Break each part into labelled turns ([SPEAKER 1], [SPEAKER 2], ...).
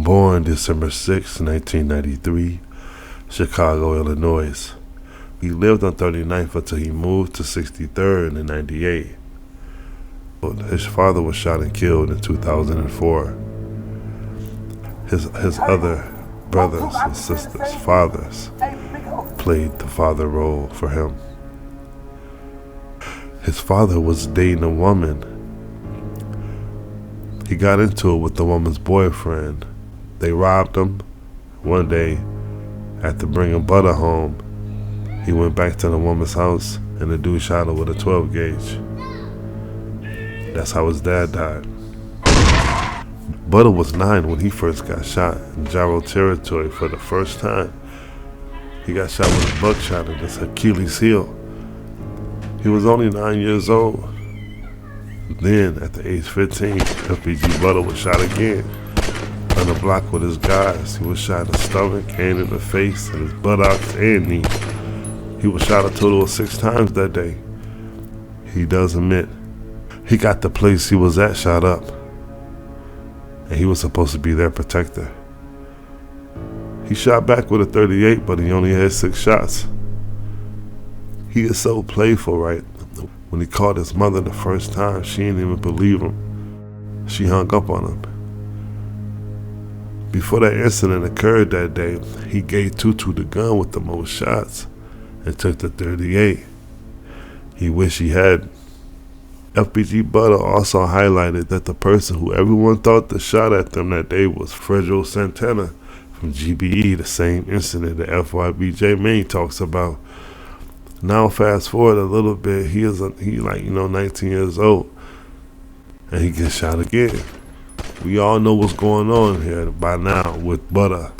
[SPEAKER 1] Born December 6, 1993, Chicago, Illinois. He lived on 39th until he moved to 63rd in 98. His father was shot and killed in 2004. His other brothers and sisters, fathers, played the father role for him. His father was dating a woman. He got into it with the woman's boyfriend. They robbed him. One day, after bringing Butta home, he went back to the woman's house and the dude shot her with a 12 gauge. That's how his dad died. Butta was 9 when he first got shot in gyro territory for the first time. He got shot with a buckshot in his Achilles heel. He was only 9 years old. Then, at the age 15, FBG Butta was shot again. On the block with his guys, he was shot in the stomach and in the face, and his buttocks and knee. He was shot a total of 6 times that day. He does admit he got the place he was at shot up, and he was supposed to be their protector. He shot back with a 38, but he only had 6 shots. He is so playful, right? When he called his mother the first time, she didn't even believe him. She hung up on him. Before that incident occurred that day, he gave Tutu the gun with the most shots and took the 38. He wished he had. FBG Butta also highlighted that the person who everyone thought that shot at them that day was Fredro Santana from GBE, the same incident that FYBJ Main talks about. Now fast forward a little bit, he 19 years old, and he gets shot again. We all know what's going on here by now with Butta.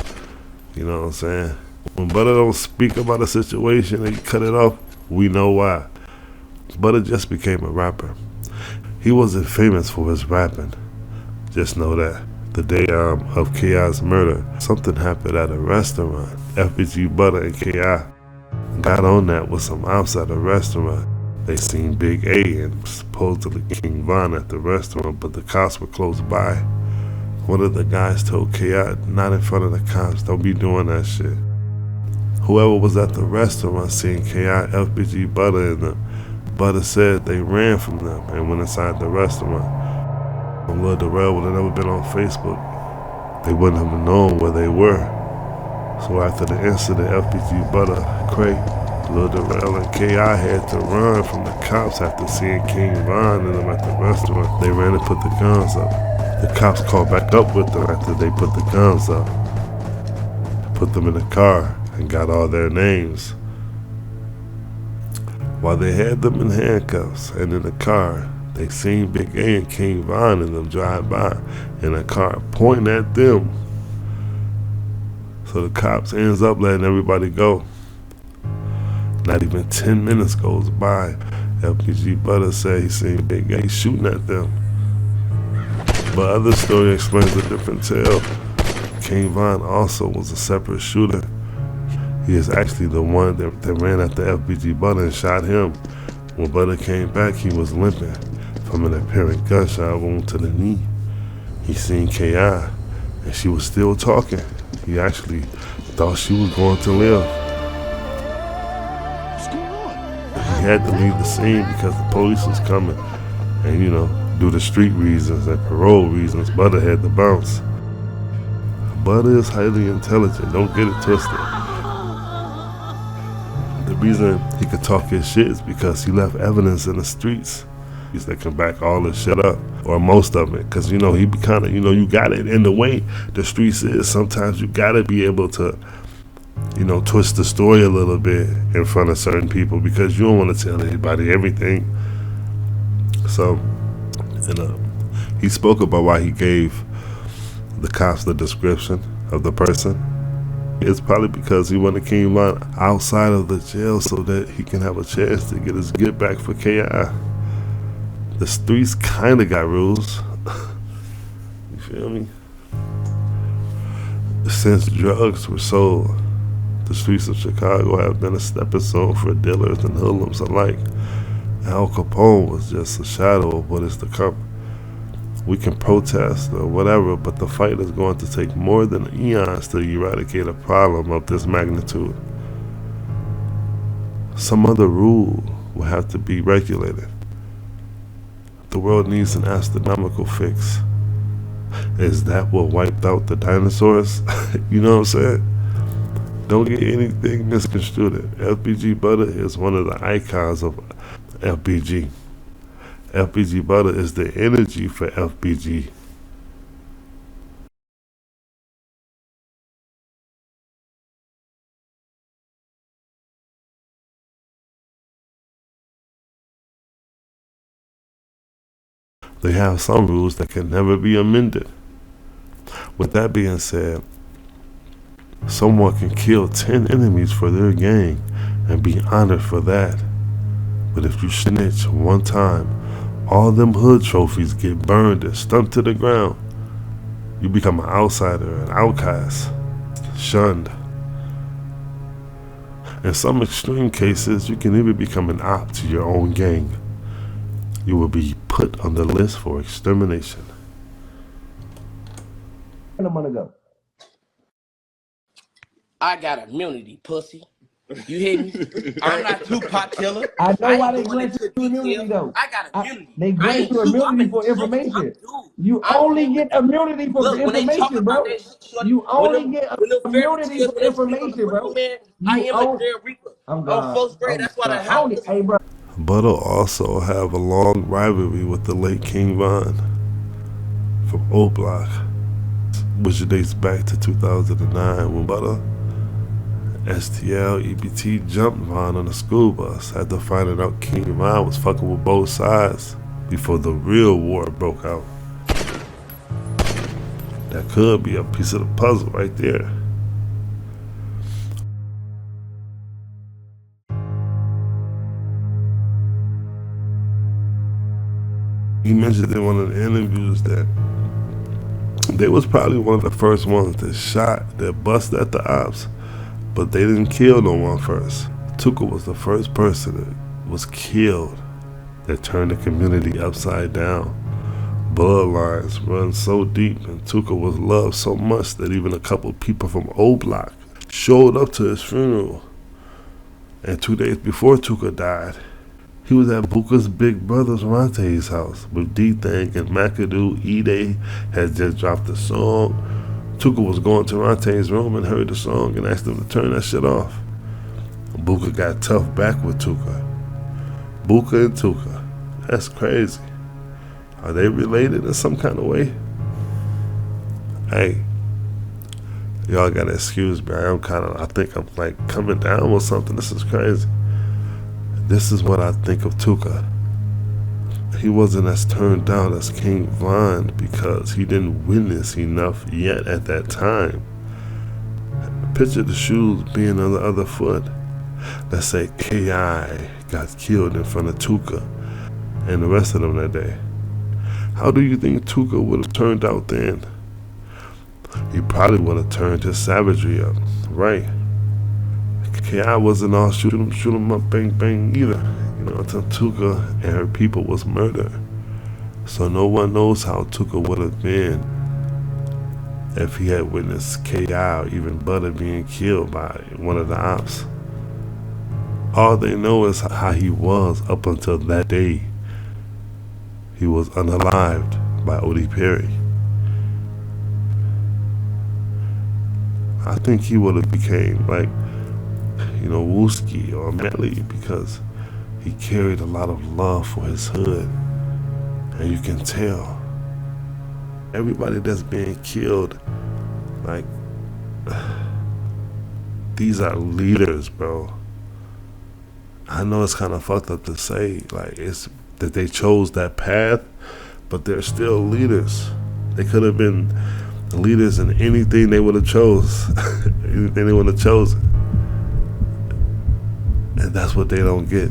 [SPEAKER 1] You know what I'm saying? When Butta don't speak about a situation and he cut it off, we know why. Butta just became a rapper. He wasn't famous for his rapping. Just know that. The day of K.I.'s murder, something happened at a restaurant. FBG Butta and K.I. got on that with some ops at a restaurant. They seen Big A and supposedly King Von at the restaurant, but the cops were close by. One of the guys told K.I., not in front of the cops, don't be doing that shit. Whoever was at the restaurant seeing K.I., FBG Butta and them, Butta said they ran from them and went inside the restaurant. Lil Darrell would have never been on Facebook. They wouldn't have known where they were. So after the incident, FBG Butta, Cray, Lil Darrell, and K.I. had to run from the cops after seeing King Von and them at the restaurant. They ran and put the guns up. The cops called back up with them after they put the guns up. Put them in the car and got all their names. While they had them in handcuffs and in the car, they seen Big A and King Von and them drive by in a car pointing at them. So the cops ends up letting everybody go. Not even 10 minutes goes by. FBG Butta said he seen Big A shooting at them. But other story explains a different tale. King Von also was a separate shooter. He is actually the one that ran after FBG Butta and shot him. When Butta came back, he was limping from an apparent gunshot wound to the knee. He seen K.I. and she was still talking. He actually thought she was going to live. He had to leave the scene because the police was coming. And due to street reasons and parole reasons, Butta had to bounce. Butta is highly intelligent, don't get it twisted. The reason he could talk his shit is because he left evidence in the streets that can back all this shit up, or most of it, because he be kind of, you got it in the way the streets is. Sometimes you gotta be able to, twist the story a little bit in front of certain people because you don't want to tell anybody everything. So, he spoke about why he gave the cops the description of the person. It's probably because he wanted King Von outside of the jail so that he can have a chance to get his get back for K.I. The streets kind of got rules. You feel me? Since drugs were sold, the streets of Chicago have been a stepping stone for dealers and hoodlums alike. Al Capone was just a shadow of what is to come. We can protest or whatever, but the fight is going to take more than eons to eradicate a problem of this magnitude. Some other rule will have to be regulated. The world needs an astronomical fix. Is that what wiped out the dinosaurs? You know what I'm saying? Don't get anything misconstrued. FBG Butta is one of the icons of FBG. FBG Butta is the energy for FBG. They have some rules that can never be amended. With that being said, someone can kill 10 enemies for their gang and be honored for that. But if you snitch one time, all them hood trophies get burned and stumped to the ground. You become an outsider, an outcast, shunned. In some extreme cases, you can even become an op to your own gang. You will be put on the list for extermination.
[SPEAKER 2] A month ago.
[SPEAKER 3] I got immunity, pussy. You hear me? I'm not Tupac killer.
[SPEAKER 2] I know why they
[SPEAKER 3] ain't going
[SPEAKER 2] grant
[SPEAKER 3] into
[SPEAKER 2] you immunity
[SPEAKER 3] detail.
[SPEAKER 2] though.
[SPEAKER 3] I got immunity.
[SPEAKER 2] They
[SPEAKER 3] I
[SPEAKER 2] grant
[SPEAKER 3] ain't
[SPEAKER 2] you
[SPEAKER 3] you. I'm
[SPEAKER 2] immunity
[SPEAKER 3] in
[SPEAKER 2] for
[SPEAKER 3] truth. I'm
[SPEAKER 2] information.
[SPEAKER 3] dude.
[SPEAKER 2] You
[SPEAKER 3] I'm
[SPEAKER 2] only
[SPEAKER 3] cool.
[SPEAKER 2] get immunity for
[SPEAKER 3] Look, when they talk
[SPEAKER 2] information,
[SPEAKER 3] about
[SPEAKER 2] bro.
[SPEAKER 3] that shit, shorty,
[SPEAKER 2] You only
[SPEAKER 3] when
[SPEAKER 2] get
[SPEAKER 3] them fairy
[SPEAKER 2] immunity
[SPEAKER 3] tales,
[SPEAKER 2] for
[SPEAKER 3] when they speak on the
[SPEAKER 2] information, bro.
[SPEAKER 3] brown man, I
[SPEAKER 2] You
[SPEAKER 3] am a
[SPEAKER 2] own.
[SPEAKER 3] Grim Reaper.
[SPEAKER 2] I'm
[SPEAKER 3] On
[SPEAKER 2] God.
[SPEAKER 3] first grade, that's why the
[SPEAKER 2] I only.
[SPEAKER 3] house.
[SPEAKER 2] Hey, bro.
[SPEAKER 1] Butta also have a long rivalry with the late King Von from O Block, which dates back to 2009 when Butta, STL, EBT jumped Von on a school bus after finding out King Von was fucking with both sides before the real war broke out. That could be a piece of the puzzle right there. He mentioned in one of the interviews that they was probably one of the first ones that shot, that busted at the ops, but they didn't kill no one first. Tuka was the first person that was killed that turned the community upside down. Bloodlines run so deep, and Tuka was loved so much that even a couple people from O Block showed up to his funeral. And 2 days before Tuka died, he was at Buka's big brother's Ronte's house with D-Thang and McAdoo. E-Day had just dropped a song. Tuka was going to Ronte's room and heard the song and asked him to turn that shit off. Buka got tough back with Tuka. Buka and Tuka. That's crazy. Are they related in some kind of way? Hey, y'all gotta excuse me. I think I'm like coming down with something. This is crazy. This is what I think of Tuka. He wasn't as turned down as King Von because he didn't witness enough yet at that time. Picture the shoes being on the other foot. Let's say K.I. got killed in front of Tuka and the rest of them that day. How do you think Tuka would have turned out then? He probably would have turned his savagery up, right? K.I. wasn't all shoot him up, bang, bang either. You know, until Tuka and her people was murdered. So no one knows how Tuka would have been if he had witnessed K.I. or even Butta being killed by one of the ops. All they know is how he was up until that day. He was unalived by O.D. Perry. I think he would have became like, you know, Wooski or Melly because he carried a lot of love for his hood. And you can tell. Everybody that's being killed, like, these are leaders, bro. I know it's kind of fucked up to say, like, it's that they chose that path, but they're still leaders. They could have been leaders in anything they would have chose, anything they would have chosen. And that's what they don't get.